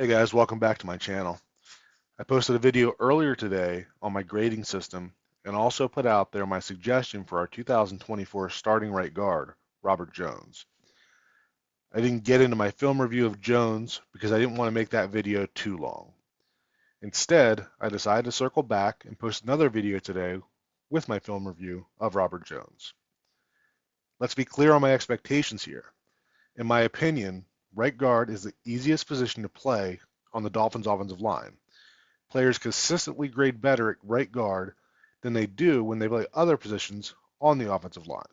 Hey guys, welcome back to my channel. I posted a video earlier today on my grading system and also put out there my suggestion for our 2024 starting right guard, Robert Jones. I didn't get into my film review of Jones because I didn't want to make that video too long. Instead, I decided to circle back and post another video today with my film review of Robert Jones. Let's be clear on my expectations here. In my opinion, right guard is the easiest position to play on the Dolphins offensive line. Players consistently grade better at right guard than they do when they play other positions on the offensive line.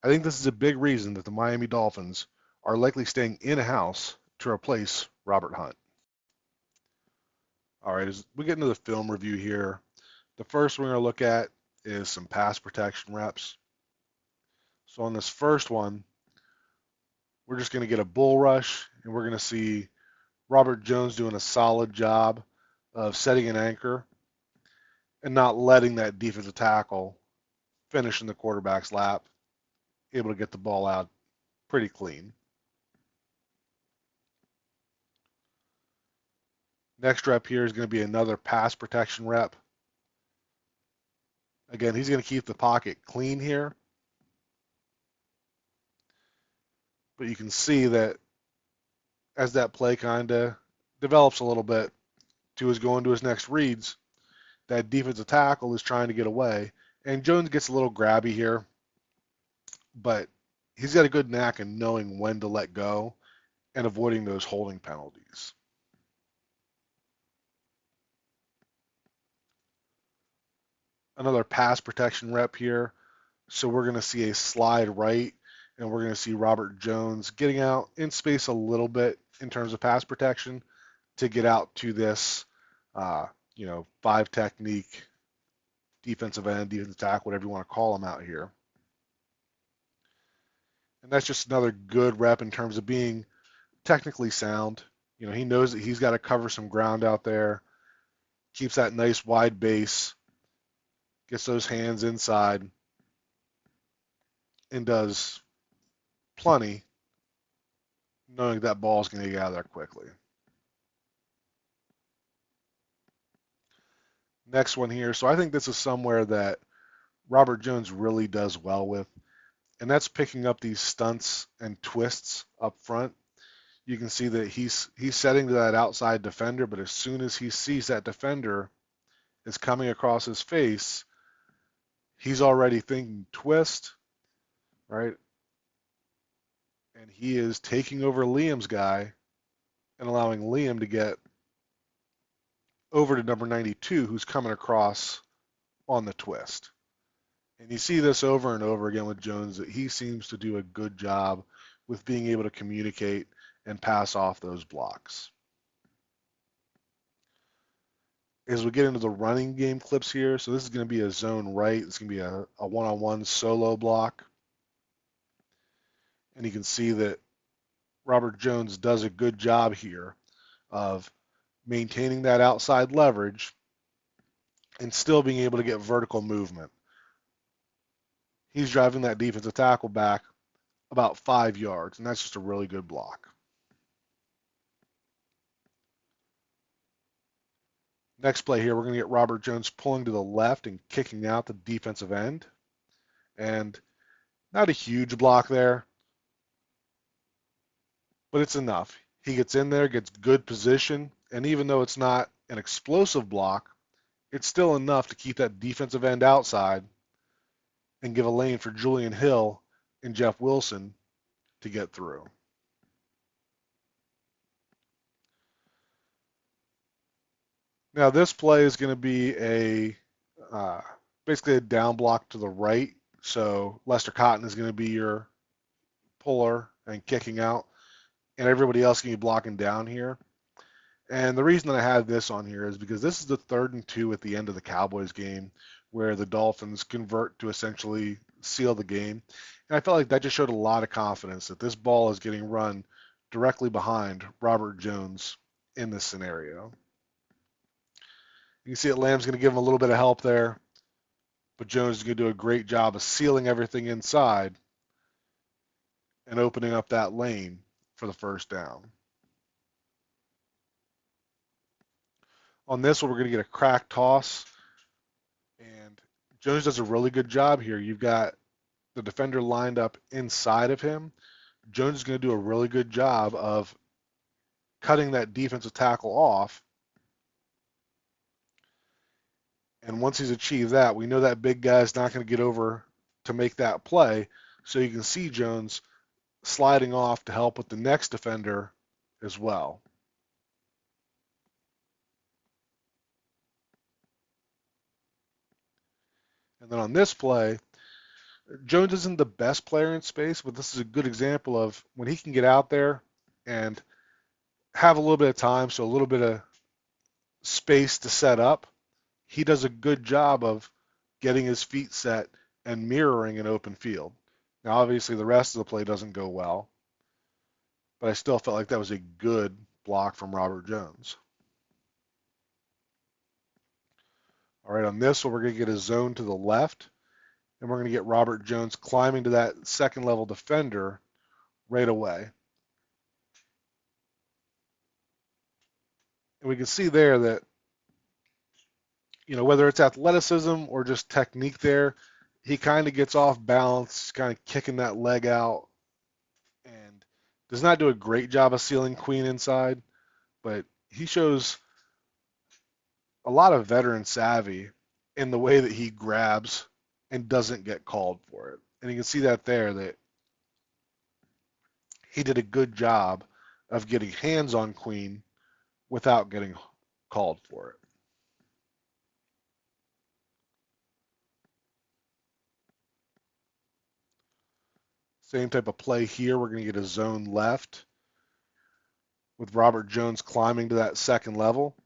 I think this is a big reason that the Miami Dolphins are likely staying in-house to replace Robert Hunt. All right, as we get into the film review here, the first we're going to look at is some pass protection reps. So on this first one, we're just going to get a bull rush, and we're going to see Robert Jones doing a solid job of setting an anchor and not letting that defensive tackle finish in the quarterback's lap, able to get the ball out pretty clean. Next rep here is going to be another pass protection rep. Again, he's going to keep the pocket clean here, but you can see that as that play kind of develops a little bit to his going to his next reads, that defensive tackle is trying to get away, and Jones gets a little grabby here, but he's got a good knack in knowing when to let go and avoiding those holding penalties. Another pass protection rep here. So we're going to see a slide right, and we're going to see Robert Jones getting out in space a little bit in terms of pass protection to get out to this, five technique defensive end, defensive tackle, whatever you want to call him out here. And that's just another good rep in terms of being technically sound. He knows that he's got to cover some ground out there, keeps that nice wide base, gets those hands inside, and does plenty, knowing that ball is going to get out of there quickly. Next one here. So I think this is somewhere that Robert Jones really does well with, and that's picking up these stunts and twists up front. You can see that he's setting to that outside defender, but as soon as he sees that defender is coming across his face, he's already thinking twist, right? And he is taking over Liam's guy and allowing Liam to get over to number 92, who's coming across on the twist. And you see this over and over again with Jones, that he seems to do a good job with being able to communicate and pass off those blocks. As we get into the running game clips here, so this is going to be a zone right. It's going to be a one-on-one solo block. And you can see that Robert Jones does a good job here of maintaining that outside leverage and still being able to get vertical movement. He's driving that defensive tackle back about 5 yards, and that's just a really good block. Next play here, we're going to get Robert Jones pulling to the left and kicking out the defensive end. And not a huge block there, but it's enough. He gets in there, gets good position, and even though it's not an explosive block, it's still enough to keep that defensive end outside and give a lane for Julian Hill and Jeff Wilson to get through. Now this play is going to be basically a down block to the right. So Lester Cotton is going to be your puller and kicking out, and everybody else can be blocking down here. And the reason that I have this on here is because this is the 3rd and 2 at the end of the Cowboys game where the Dolphins convert to essentially seal the game. And I felt like that just showed a lot of confidence that this ball is getting run directly behind Robert Jones in this scenario. You can see that Lamb's going to give him a little bit of help there, but Jones is going to do a great job of sealing everything inside and opening up that lane for the first down. On this one, we're going to get a crack toss, and Jones does a really good job here. You've got the defender lined up inside of him. Jones is going to do a really good job of cutting that defensive tackle off. And once he's achieved that, we know that big guy is not going to get over to make that play. So you can see Jones sliding off to help with the next defender as well. And then on this play, Jones isn't the best player in space, but this is a good example of when he can get out there and have a little bit of time, so a little bit of space to set up. He does a good job of getting his feet set and mirroring an open field. Now, obviously, the rest of the play doesn't go well, but I still felt like that was a good block from Robert Jones. All right, on this one, we're going to get a zone to the left, and we're going to get Robert Jones climbing to that second level defender right away. And we can see there that, whether it's athleticism or just technique there, he kind of gets off balance, kind of kicking that leg out, and does not do a great job of sealing Queen inside, but he shows a lot of veteran savvy in the way that he grabs and doesn't get called for it. And you can see that there, that he did a good job of getting hands on Queen without getting called for it. Same type of play here. We're going to get a zone left with Robert Jones climbing to that second level.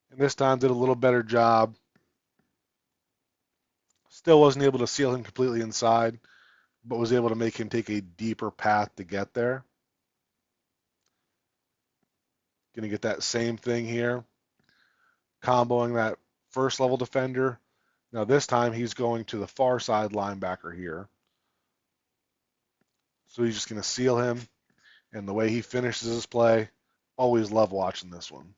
And this time did a little better job. Still wasn't able to seal him completely inside, but was able to make him take a deeper path to get there. Going to get that same thing here. Comboing that first level defender. Now this time he's going to the far side linebacker here. So he's just going to seal him. And the way he finishes his play, always love watching this one.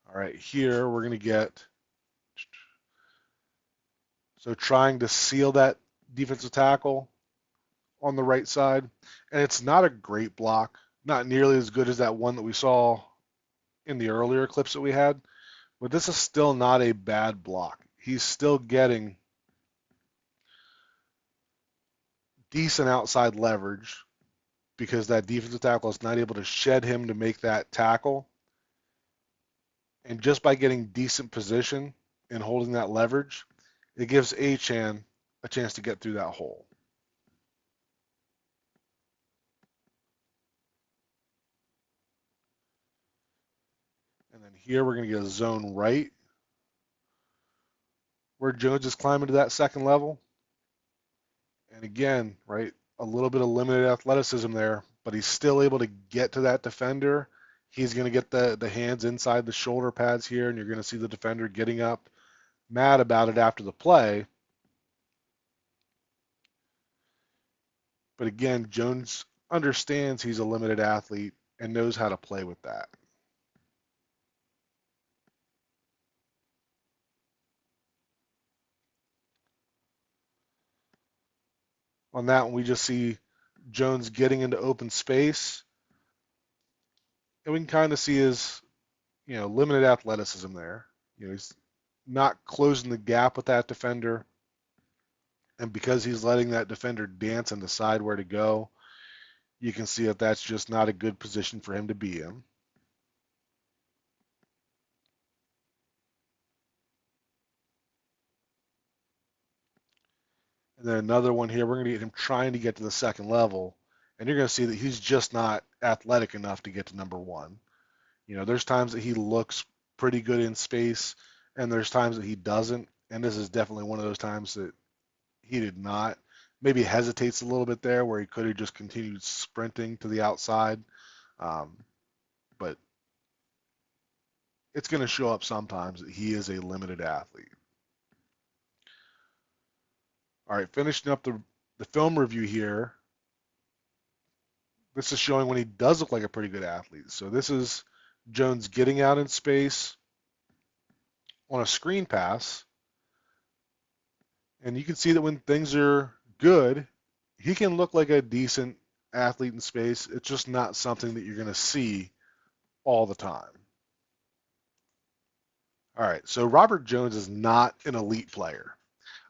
All right, here we're going to get, so trying to seal that defensive tackle on the right side. And it's not a great block, not nearly as good as that one that we saw in the earlier clips that we had, but this is still not a bad block. He's still getting decent outside leverage because that defensive tackle is not able to shed him to make that tackle. And just by getting decent position and holding that leverage, it gives Achane a chance to get through that hole. And then here we're going to get a zone right where Jones is climbing to that second level. And again, right, a little bit of limited athleticism there, but he's still able to get to that defender. He's going to get the hands inside the shoulder pads here, and you're going to see the defender getting up mad about it after the play. But again, Jones understands he's a limited athlete and knows how to play with that. On that one, we just see Jones getting into open space, and we can kind of see his, limited athleticism there. He's not closing the gap with that defender, and because he's letting that defender dance and decide where to go, you can see that that's just not a good position for him to be in. And then another one here, we're going to get him trying to get to the second level, and you're going to see that he's just not athletic enough to get to number one. There's times that he looks pretty good in space, and there's times that he doesn't, and this is definitely one of those times that he did not. Maybe hesitates a little bit there where he could have just continued sprinting to the outside. But it's going to show up sometimes that he is a limited athlete. All right, finishing up the The film review here, this is showing when he does look like a pretty good athlete. So this is Jones getting out in space on a screen pass. And you can see that when things are good, he can look like a decent athlete in space. It's just not something that you're going to see all the time. All right, so Robert Jones is not an elite player.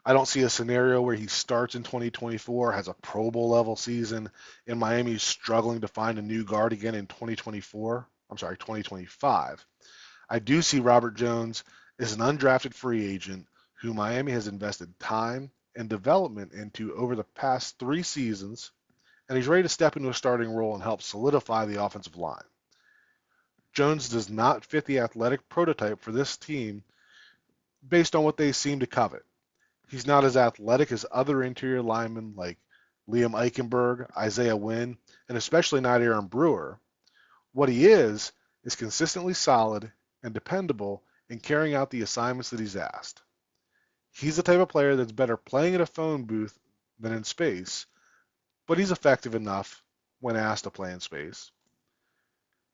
I don't see a scenario where he starts in 2024, has a Pro Bowl level season, and Miami's struggling to find a new guard again in 2024. I'm sorry, 2025. I do see Robert Jones as an undrafted free agent who Miami has invested time and development into over the past 3 seasons, and he's ready to step into a starting role and help solidify the offensive line. Jones does not fit the athletic prototype for this team based on what they seem to covet. He's not as athletic as other interior linemen like Liam Eichenberg, Isaiah Wynn, and especially not Aaron Brewer. What he is consistently solid and dependable in carrying out the assignments that he's asked. He's the type of player that's better playing in a phone booth than in space, but he's effective enough when asked to play in space.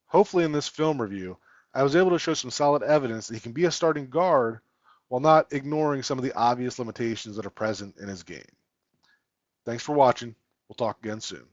Hopefully in this film review, I was able to show some solid evidence that he can be a starting guard while not ignoring some of the obvious limitations that are present in his game. Thanks for watching. We'll talk again soon.